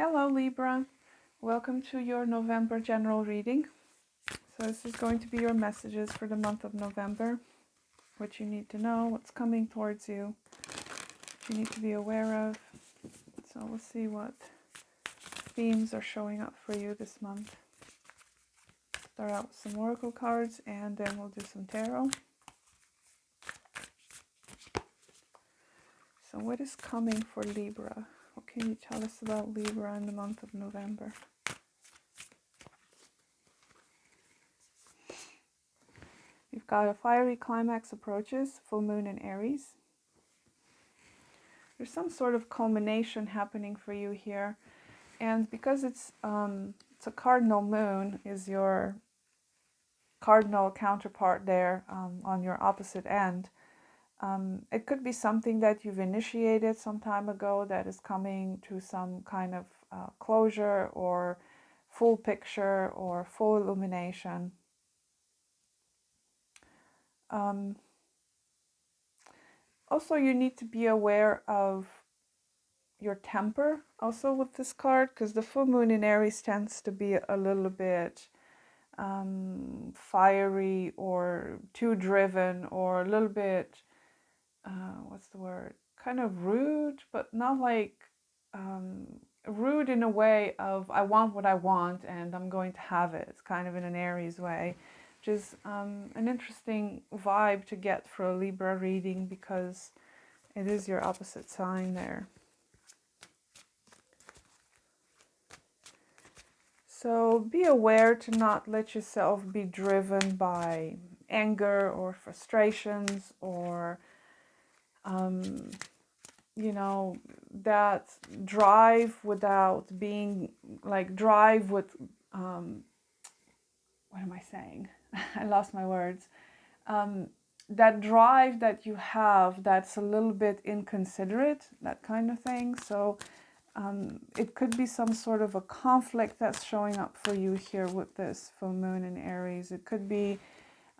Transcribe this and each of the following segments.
Hello Libra, welcome to your November general reading. So this is going to be your messages for the month of November, what you need to know, what's coming towards you, what you need to be aware of. So we'll see what themes are showing up for you this month. Start out with some oracle cards and then we'll do some tarot. So what is coming for Libra? What can you tell us about Libra in the month of November? You've got a fiery climax approaches, full moon in Aries. There's some sort of culmination happening for you here. And because it's a cardinal moon, is your cardinal counterpart there on your opposite end. It could be something that you've initiated some time ago that is coming to some kind of closure or full picture or full illumination. Also, you need to be aware of your temper also with this card, because the full moon in Aries tends to be a little bit fiery or too driven or a little bit, what's the word, kind of rude, but not like rude in a way of I want what I want and I'm going to have it. It's kind of in an Aries way, which is an interesting vibe to get for a Libra reading because it is your opposite sign there. So be aware to not let yourself be driven by anger or frustrations or, that drive without being like drive with, what am I saying? I lost my words. That drive that you have that's a little bit inconsiderate, that kind of thing. So it could be some sort of a conflict that's showing up for you here with this full moon in Aries. It could be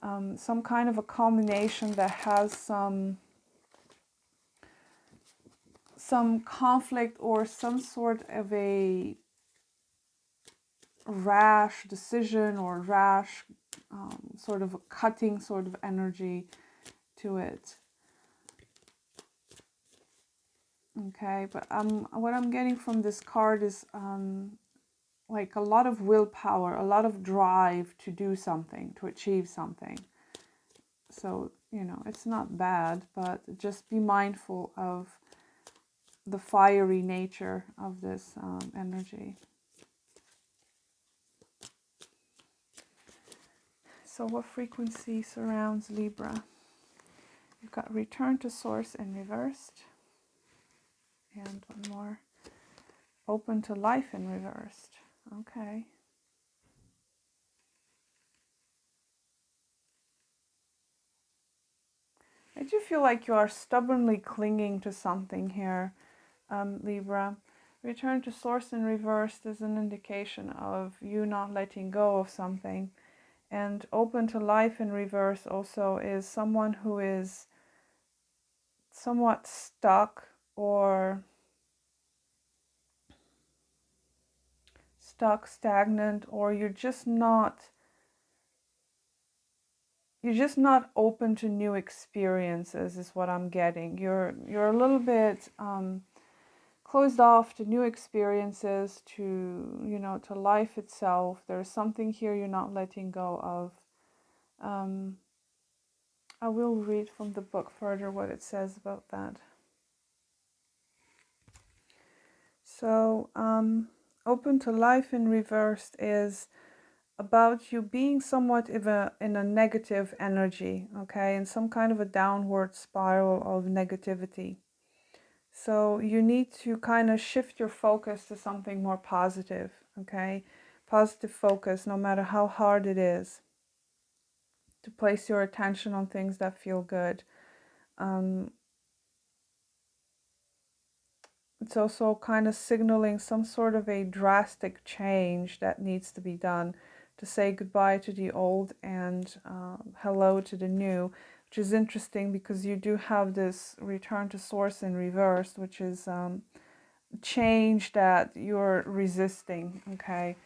some kind of a culmination that has some conflict or some sort of a rash decision or rash sort of a cutting sort of energy to it. Okay, but what I'm getting from this card is like a lot of willpower, a lot of drive to do something, to achieve something. So, it's not bad, but just be mindful of the fiery nature of this energy. So what frequency surrounds Libra? You've got return to source in reversed. And one more. Open to life in reversed. Okay. I do feel like you are stubbornly clinging to something here, Libra. Return to source in reversed is an indication of you not letting go of something. And open to life in reverse also is someone who is somewhat stuck or stagnant, or you're just not open to new experiences is what I'm getting. You're a little bit closed off to new experiences, to to life itself. There's something here you're not letting go of. I will read from the book further what it says about that. So open to life in reversed is about you being somewhat in a negative energy, okay, in some kind of a downward spiral of negativity. So you need to kind of shift your focus to something more positive, okay? Positive focus, no matter how hard it is, to place your attention on things that feel good. It's also kind of signaling some sort of a drastic change that needs to be done to say goodbye to the old and hello to the new, which is interesting because you do have this return to source in reverse, which is change that you're resisting, okay?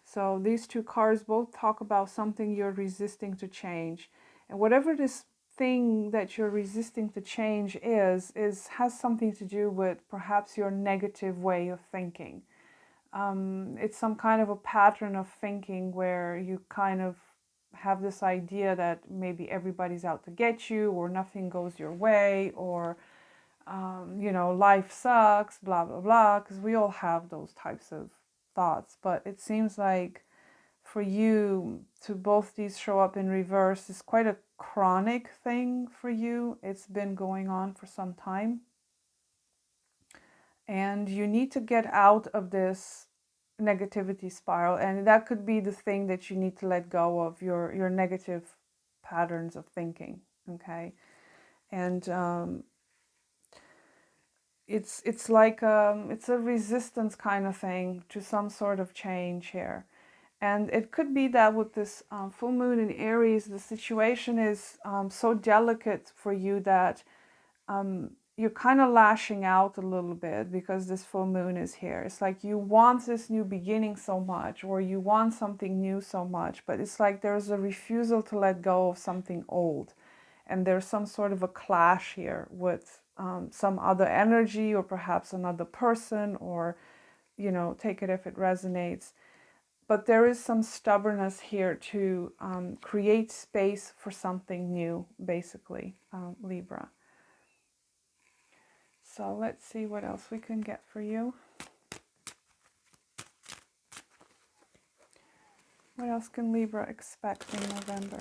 So these two cards both talk about something you're resisting to change. And whatever this thing that you're resisting to change is has something to do with perhaps your negative way of thinking. It's some kind of a pattern of thinking where you kind of have this idea that maybe everybody's out to get you, or nothing goes your way, or you know, life sucks, blah, blah, blah, because we all have those types of thoughts. But it seems like for you to both these show up in reverse is quite a chronic thing for you. It's been going on for some time. And you need to get out of this negativity spiral. And that could be the thing that you need to let go of, your negative patterns of thinking. Okay. And it's like it's a resistance kind of thing to some sort of change here. And it could be that with this full moon in Aries, the situation is so delicate for you that you're kind of lashing out a little bit because this full moon is here. It's like you want this new beginning so much, or you want something new so much, but it's like there's a refusal to let go of something old. And there's some sort of a clash here with some other energy, or perhaps another person, or, you know, take it if it resonates. But there is some stubbornness here to create space for something new, basically, Libra. So let's see what else we can get for you. What else can Libra expect in November?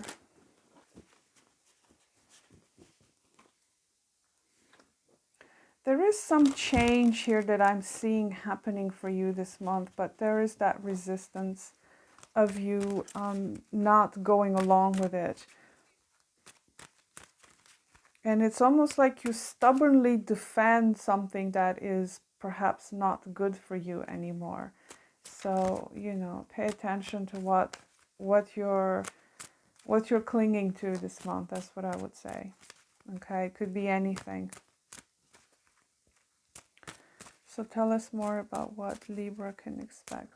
There is some change here that I'm seeing happening for you this month, but there is that resistance of you not going along with it. And it's almost like you stubbornly defend something that is perhaps not good for you anymore. So, you know, pay attention to what you're clinging to this month. That's what I would say. Okay, it could be anything. So tell us more about what Libra can expect.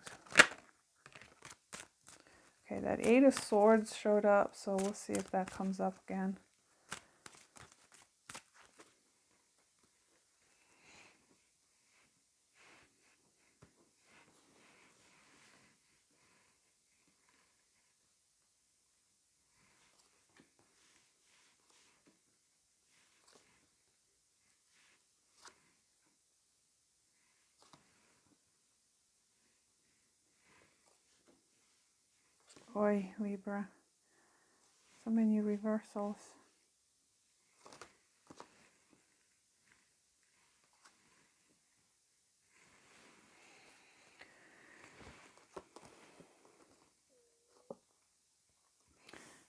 Okay, that 8 of Swords showed up, so we'll see if that comes up again. Oi, Libra. So many reversals.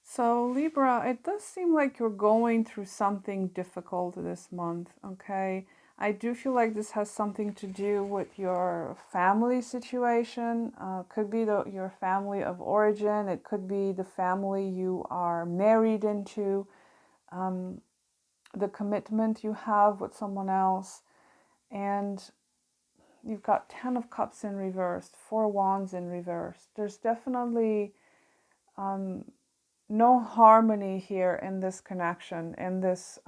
So Libra, it does seem like you're going through something difficult this month, okay? I do feel like this has something to do with your family situation. Could be your family of origin. It could be the family you are married into, the commitment you have with someone else. And you've got 10 of Cups in reverse, 4 Wands in reverse. There's definitely no harmony here in this connection, in this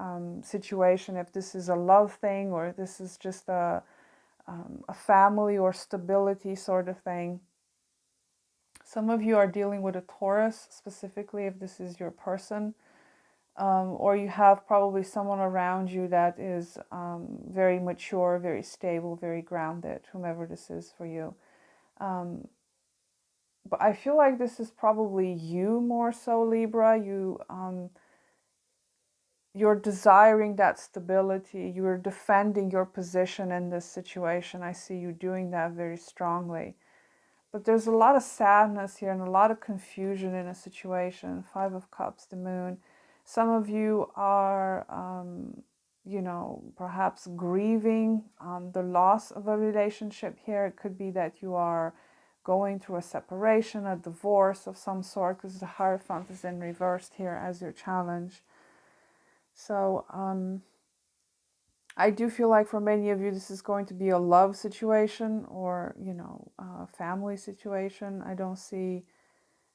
situation, if this is a love thing or this is just a family or stability sort of thing. Some of you are dealing with a Taurus, specifically if this is your person, or you have probably someone around you that is very mature, very stable, very grounded, whomever this is for you. But I feel like this is probably you more so, Libra. You're desiring that stability. You're defending your position in this situation. I see you doing that very strongly. But there's a lot of sadness here and a lot of confusion in a situation. 5 of Cups, the Moon. Some of you are, you know, perhaps grieving the loss of a relationship here. It could be that you are going through a separation, a divorce of some sort, because the Hierophant is in reversed here as your challenge. So I do feel like for many of you, this is going to be a love situation or, you know, a family situation. I don't see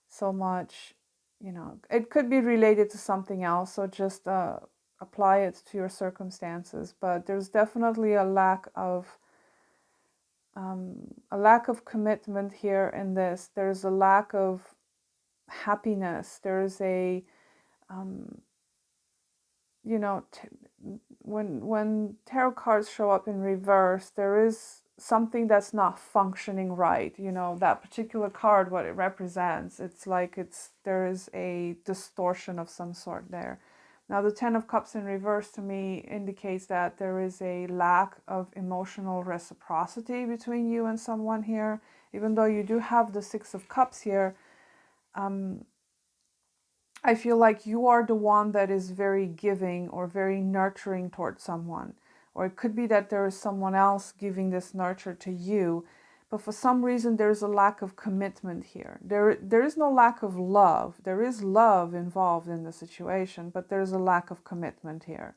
so much, you know, it could be related to something else. So just apply it to your circumstances. But there's definitely a lack of commitment here in this. There's a lack of happiness. There's a, you know, when tarot cards show up in reverse, there is something that's not functioning right. You know, that particular card, what it represents, it's like there is a distortion of some sort there. Now, the Ten of Cups in reverse to me indicates that there is a lack of emotional reciprocity between you and someone here. Even though you do have the Six of Cups here, I feel like you are the one that is very giving or very nurturing towards someone. Or it could be that there is someone else giving this nurture to you. But for some reason, there's a lack of commitment here. There is no lack of love. There is love involved in the situation, but there's a lack of commitment here.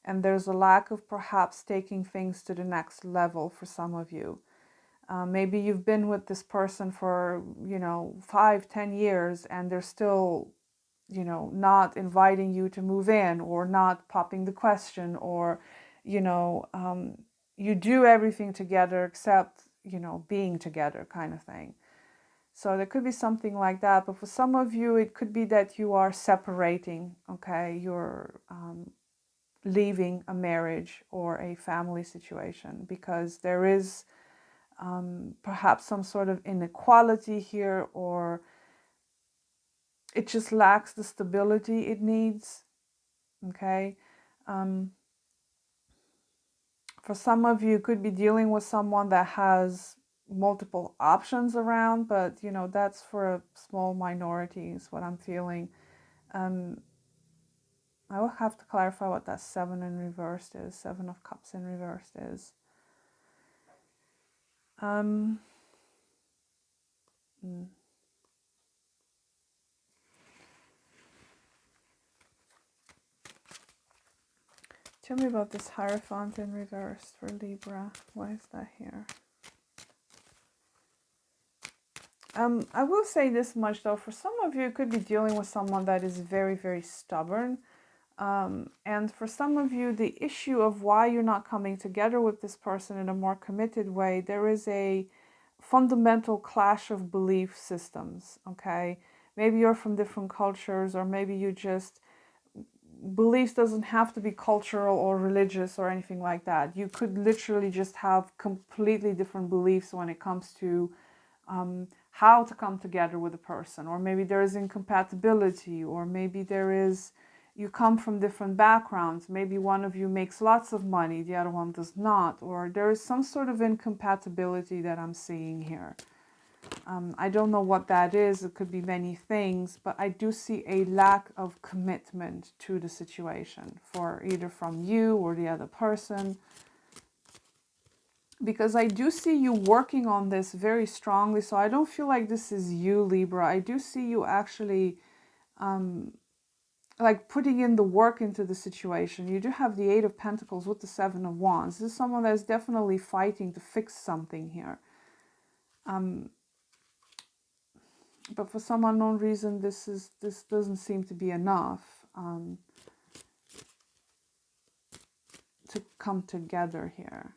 And there's a lack of perhaps taking things to the next level for some of you. Maybe you've been with this person for, you know, 5, 10 years and they're still, you know, not inviting you to move in or not popping the question, or, you know, you do everything together except, you know, being together kind of thing. So there could be something like that. But for some of you, it could be that you are separating, okay? You're leaving a marriage or a family situation because there is perhaps some sort of inequality here, or it just lacks the stability it needs. Okay. For some of you, could be dealing with someone that has multiple options around, but you know, that's for a small minority is what I'm feeling. I will have to clarify what that Seven in reversed is. Seven of Cups in reversed is. Hmm. Tell me about this Hierophant in reverse for Libra. Why is that here? I will say this much though, for some of you, you could be dealing with someone that is very, very stubborn. And for some of you, the issue of why you're not coming together with this person in a more committed way, there is a fundamental clash of belief systems, okay? Maybe you're from different cultures, or maybe you just, beliefs doesn't have to be cultural or religious or anything like that. You could literally just have completely different beliefs when it comes to how to come together with a person, or maybe there is incompatibility, or maybe there is, you come from different backgrounds. Maybe one of you makes lots of money, the other one does not, or there is some sort of incompatibility that I'm seeing here. I don't know what that is. It could be many things, but I do see a lack of commitment to the situation for either from you or the other person. Because I do see you working on this very strongly. So I don't feel like this is you, Libra. I do see you actually like putting in the work into the situation. You do have the Eight of Pentacles with the Seven of Wands. This is someone that's definitely fighting to fix something here. But for some unknown reason, this doesn't seem to be enough to come together here.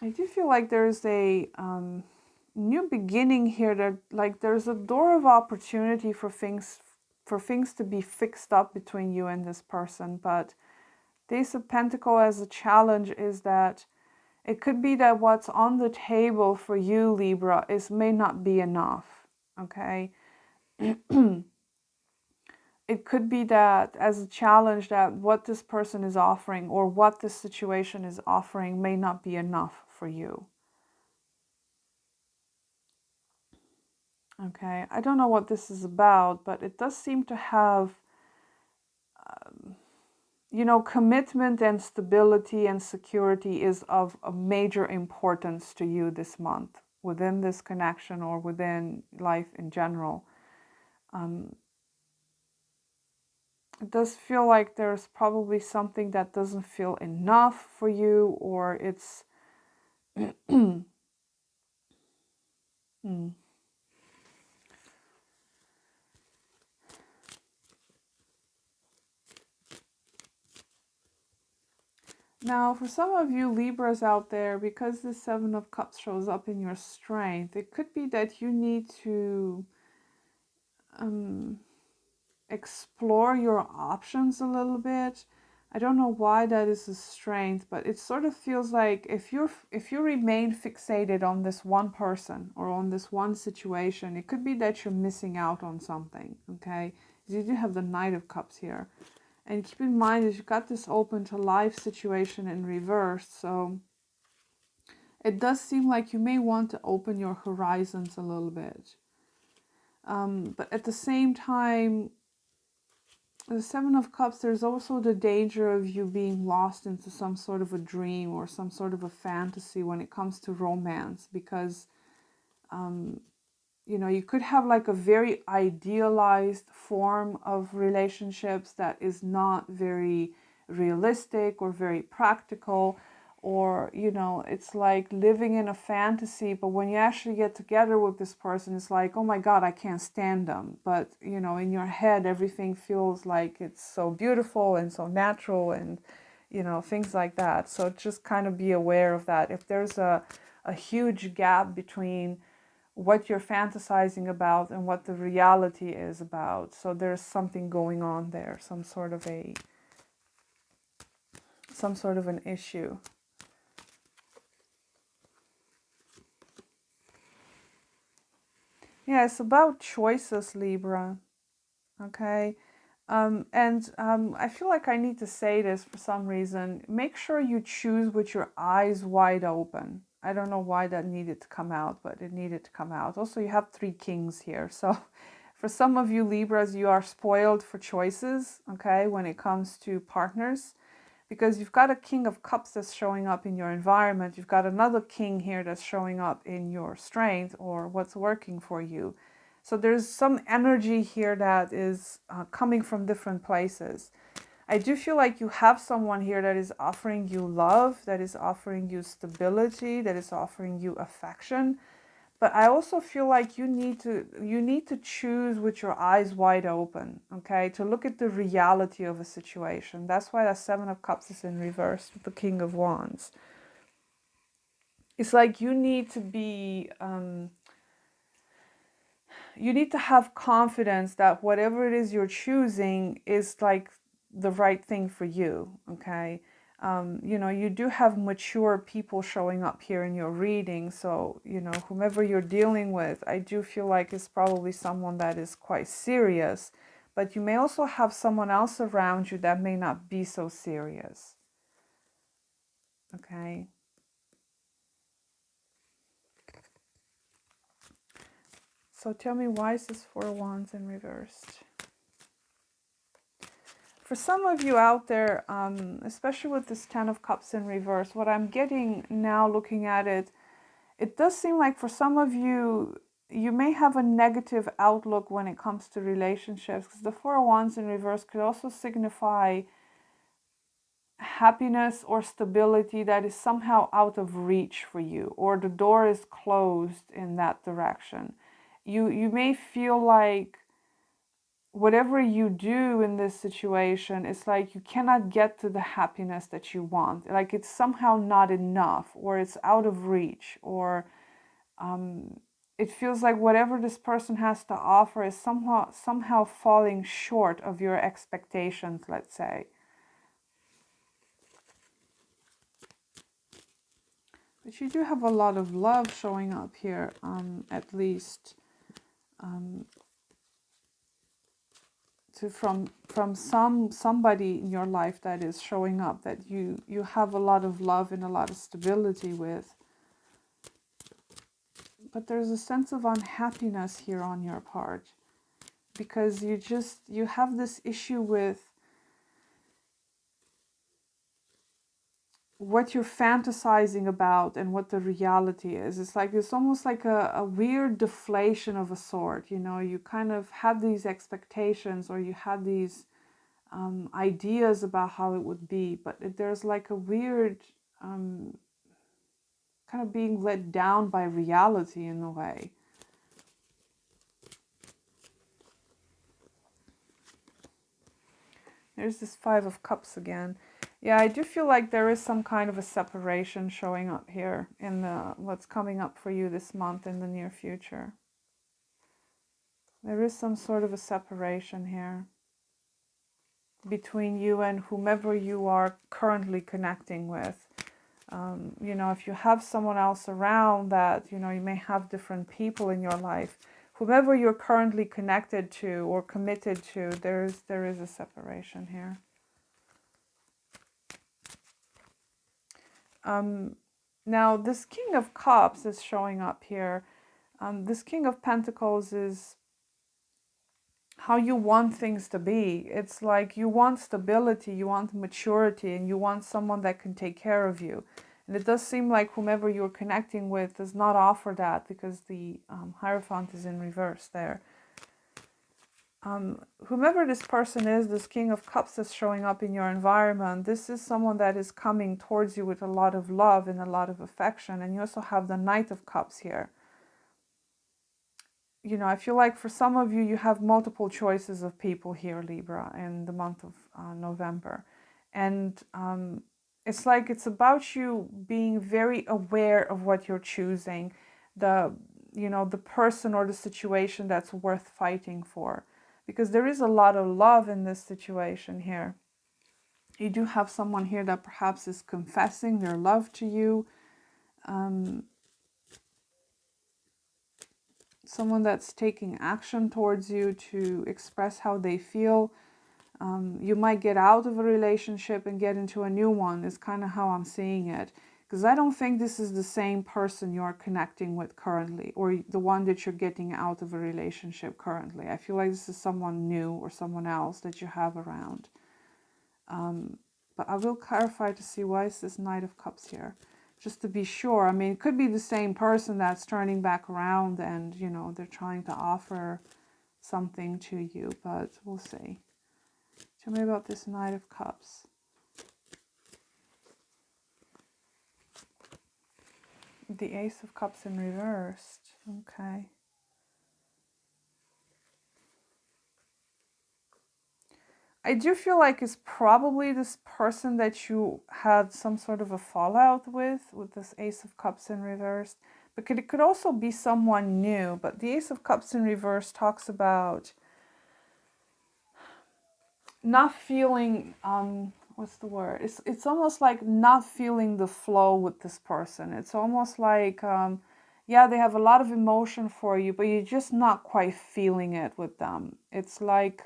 I do feel like there's a new beginning here. That like there's a door of opportunity for things to be fixed up between you and this person. But Ace of Pentacles as a challenge is that it could be that what's on the table for you, Libra, may not be enough. Okay. It could be that as a challenge that what this person is offering or what this situation is offering may not be enough for you. Okay, I don't know what this is about, but it does seem to have, you know, commitment and stability and security is of a major importance to you this month within this connection or within life in general. it does feel like there's probably something that doesn't feel enough for you, or it's hmm. Now, for some of you Libras out there, because the Seven of Cups shows up in your strength, it could be that you need to explore your options a little bit. I don't know why that is a strength, but it sort of feels like if you remain fixated on this one person or on this one situation, it could be that you're missing out on something, okay? Because you do have the Knight of Cups here. And keep in mind that you've got this open to life situation in reverse, so it does seem like you may want to open your horizons a little bit. But at the same time, the Seven of Cups, there's also the danger of you being lost into some sort of a dream or some sort of a fantasy when it comes to romance, because you know, you could have like a very idealized form of relationships that is not very realistic or very practical, or you know, it's like living in a fantasy, but when you actually get together with this person, it's like, oh my god, I can't stand them. But you know, in your head everything feels like it's so beautiful and so natural, and you know, things like that. So just kind of be aware of that. If there's a huge gap between what you're fantasizing about and what the reality is about, so there's something going on there, some sort of an issue. Yeah, it's about choices, Libra. Okay. I feel like I need to say this for some reason. Make sure you choose with your eyes wide open. I don't know why that needed to come out, but it needed to come out. Also, you have 3 kings here. So for some of you Libras, you are spoiled for choices, okay, when it comes to partners, because you've got a King of Cups that's showing up in your environment. You've got another king here that's showing up in your strength or what's working for you. So there's some energy here that is coming from different places. I do feel like you have someone here that is offering you love, that is offering you stability, that is offering you affection. But I also feel like you need to choose with your eyes wide open, okay, to look at the reality of a situation. That's why that Seven of Cups is in reverse with the King of Wands. It's like you need to be you need to have confidence that whatever it is you're choosing is like the right thing for you, okay? You know, you do have mature people showing up here in your reading, so, you know, whomever you're dealing with, I do feel like it's probably someone that is quite serious, but you may also have someone else around you that may not be so serious, okay? So tell me, why is this Four of Wands in reversed? For some of you out there, especially with this Ten of Cups in reverse, what I'm getting now looking at it, it does seem like for some of you, you may have a negative outlook when it comes to relationships, because the Four of Wands in reverse could also signify happiness or stability that is somehow out of reach for you, or the door is closed in that direction. You may feel like whatever you do in this situation, it's like you cannot get to the happiness that you want. Like it's somehow not enough, or it's out of reach, or it feels like whatever this person has to offer is somehow falling short of your expectations, let's say. But you do have a lot of love showing up here, at least. From somebody in your life that is showing up, that you have a lot of love and a lot of stability with, but there's a sense of unhappiness here on your part, because you have this issue with what you're fantasizing about and what the reality is. It's like it's almost like a weird deflation of a sort, you know. You kind of had these expectations, or you had these ideas about how it would be, but there's like a weird kind of being let down by reality in a way. There's this Five of Cups again. Yeah, I do feel like there is some kind of a separation showing up here in the what's coming up for you this month in the near future. There is some sort of a separation here between you and whomever you are currently connecting with. You know, if you have someone else around that, you know, you may have different people in your life. Whomever you're currently connected to or committed to, there is a separation here. Now, this King of Cups is showing up here. This King of Pentacles is how you want things to be. It's like you want stability, you want maturity, and you want someone that can take care of you. And it does seem like whomever you're connecting with does not offer that, because the Hierophant is in reverse there. Whomever this person is, this King of Cups is showing up in your environment. This is someone that is coming towards you with a lot of love and a lot of affection. And you also have the Knight of Cups here. You know, I feel like for some of you, you have multiple choices of people here, Libra, in the month of November. And it's like it's about you being very aware of what you're choosing, you know, the person or the situation that's worth fighting for. Because there is a lot of love in this situation here. You do have someone here that perhaps is confessing their love to you. Someone that's taking action towards you to express how they feel. You might get out of a relationship and get into a new one, is kind of how I'm seeing it. Because I don't think this is the same person you're connecting with currently, or the one that you're getting out of a relationship currently. I feel like this is someone new or someone else that you have around. But I will clarify to see why is this Knight of Cups here. Just to be sure. I mean, it could be the same person that's turning back around and, you know, they're trying to offer something to you, but we'll see. Tell me about this Knight of Cups. The Ace of Cups in reversed. Okay. I do feel like it's probably this person that you had some sort of a fallout with this Ace of Cups in reverse. But it could also be someone new. But the Ace of Cups in reverse talks about not feeling, what's the word? It's almost like not feeling the flow with this person. It's almost like, yeah, they have a lot of emotion for you, but you're just not quite feeling it with them. It's like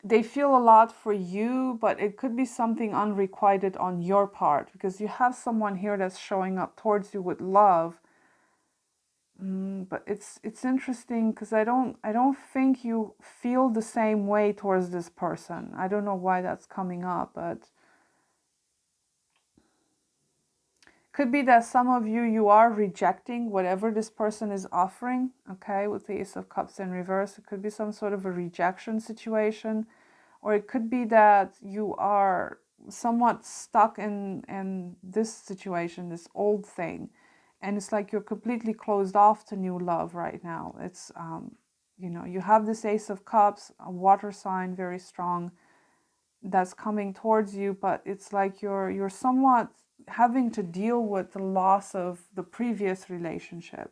they feel a lot for you, but it could be something unrequited on your part, because you have someone here that's showing up towards you with love. But it's interesting because I don't think you feel the same way towards this person. I don't know why that's coming up, but could be that some of you are rejecting whatever this person is offering. Okay, with the Ace of Cups in reverse, it could be some sort of a rejection situation. Or it could be that you are somewhat stuck in this situation, this old thing. And it's like you're completely closed off to new love right now. It's, you know, you have this Ace of Cups, a water sign, very strong, that's coming towards you. But it's like you're somewhat having to deal with the loss of the previous relationship.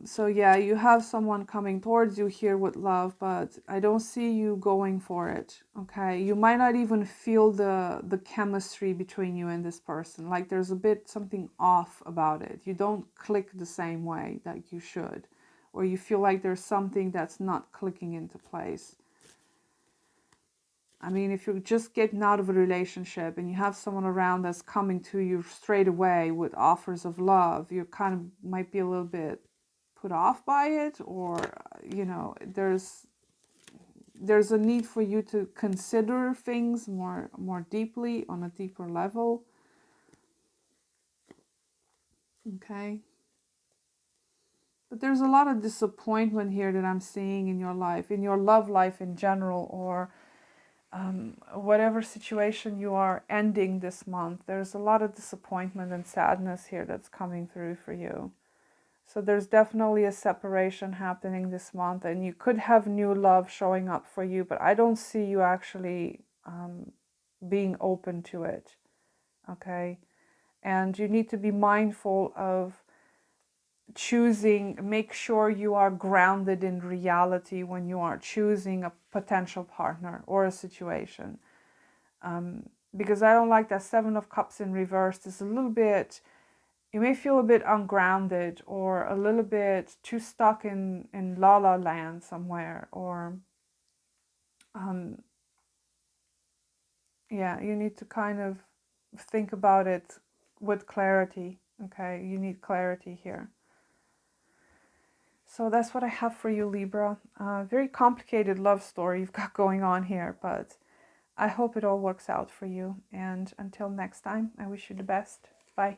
So yeah, you have someone coming towards you here with love, but I don't see you going for it. Okay, you might not even feel the chemistry between you and this person. Like there's a bit something off about it. You don't click the same way that you should, or you feel like there's something that's not clicking into place. I mean, if you're just getting out of a relationship and you have someone around that's coming to you straight away with offers of love, you kind of might be a little bit put off by it, or, you know, there's a need for you to consider things more deeply, on a deeper level. Okay. But there's a lot of disappointment here that I'm seeing in your life, in your love life in general, or whatever situation you are ending this month. There's a lot of disappointment and sadness here that's coming through for you. So there's definitely a separation happening this month, and you could have new love showing up for you, but I don't see you actually being open to it, okay? And you need to be mindful of choosing, make sure you are grounded in reality when you are choosing a potential partner or a situation. Because I don't like that Seven of Cups in reverse. It's a little bit, you may feel a bit ungrounded or a little bit too stuck in la la land somewhere, or yeah, you need to kind of think about it with clarity. Okay, you need clarity here. So that's what I have for you, Libra. Very complicated love story you've got going on here, but I hope it all works out for you. And until next time, I wish you the best. Bye.